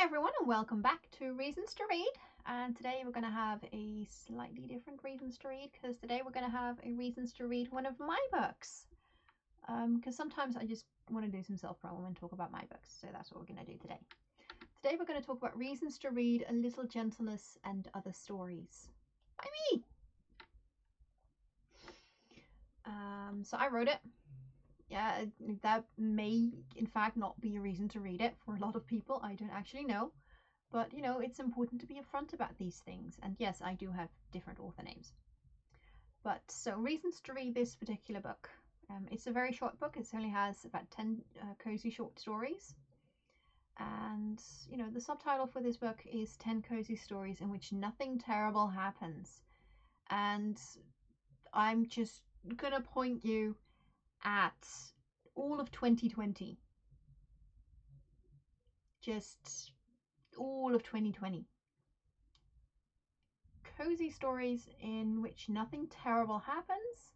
everyone, and welcome back to Reasons to Read. And today we're going to have a slightly different Reasons to Read, because today we're going to have a Reasons to Read one of my books. Because sometimes I just want to do some self-promo and talk about my books, so that's what we're going to do today. Today we're going to talk about Reasons to Read A Little Gentleness and Other Stories by me. So I wrote it. Yeah, that may in fact not be a reason to read it for a lot of people. I don't actually know. But, you know, it's important to be upfront about these things. And yes, I do have different author names. But so, reasons to read this particular book. It's a very short book. It only has about 10 cozy short stories. And, you know, the subtitle for this book is 10 Cozy Stories in Which Nothing Terrible Happens. And I'm just going to point you at all of 2020. Just all of 2020. Cozy stories in which nothing terrible happens.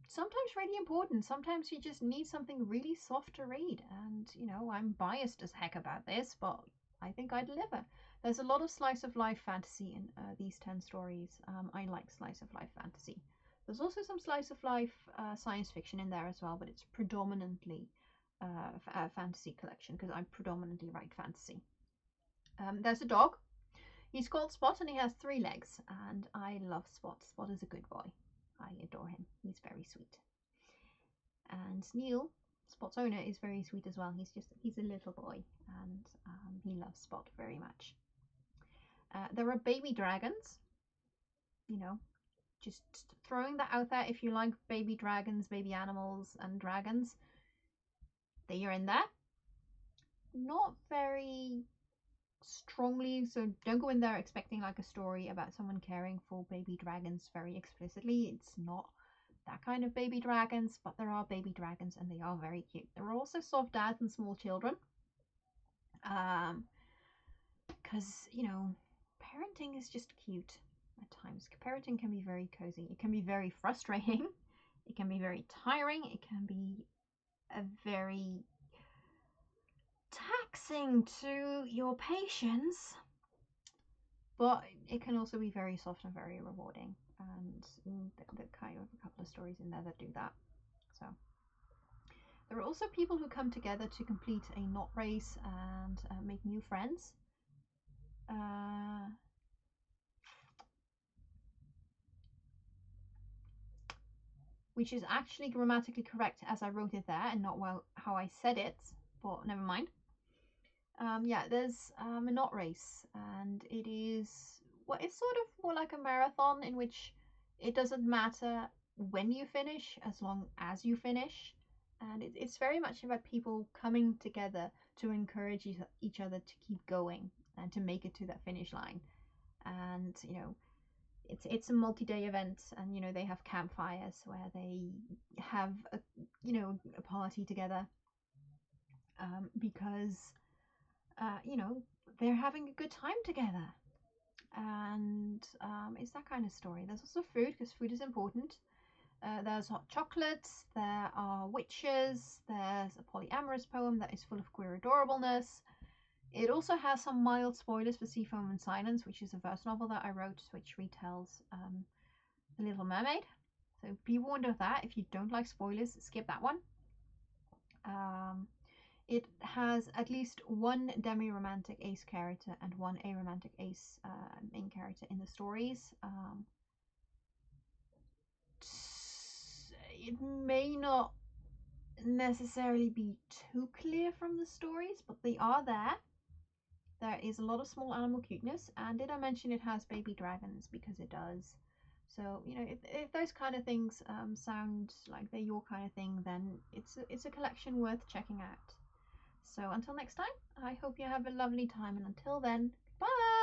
Sometimes really important. Sometimes you just need something really soft to read. And, you know, I'm biased as heck about this, but I think I deliver. There's a lot of slice of life fantasy in these 10 stories. I like slice of life fantasy. There's also some slice of life science fiction in there as well, but it's predominantly a fantasy collection because I predominantly write fantasy. There's a dog. He's called Spot and he has 3 legs, and I love Spot. Spot is a good boy. I adore him. He's very sweet. And Neil, Spot's owner, is very sweet as well. He's a little boy, and he loves Spot very much. There are baby dragons. You know, just throwing that out there. If you like baby dragons, baby animals, and dragons, they are in there. Not very strongly, so don't go in there expecting like a story about someone caring for baby dragons very explicitly. It's not that kind of baby dragons, but there are baby dragons and they are very cute. There are also soft dads and small children, because you know, parenting is just cute at times. Parenting can be very cozy. It can be very frustrating. It can be very tiring. It can be a very taxing to your patience, but it can also be very soft and very rewarding. And there kind of a couple of stories in there that do that. So there are also people who come together to complete a knot race and make new friends. Which is actually grammatically correct as I wrote it there and not well how I said it, but never mind. Yeah, there's a knot race, and it is, well, it's sort of more like a marathon in which it doesn't matter when you finish as long as you finish. And it's very much about people coming together to encourage each other to keep going and to make it to that finish line. And, you know, it's a multi-day event, and, you know, they have campfires where they have a party together, because you know, they're having a good time together. And it's that kind of story. There's also food, because food is important. There's hot chocolates, there are witches, there's a polyamorous poem that is full of queer adorableness. It also has some mild spoilers for Seafoam and Silence, which is a verse novel that I wrote, which retells The Little Mermaid. So be warned of that. If you don't like spoilers, skip that one. It has at least one demi-romantic ace character and one aromantic ace main character in the stories. It may not necessarily be too clear from the stories, but they are there. There is a lot of small animal cuteness, and did I mention it has baby dragons? Because it does. So, you know, if those kind of things sound like they're your kind of thing, then it's a collection worth checking out. So until next time, I hope you have a lovely time, and until then, bye!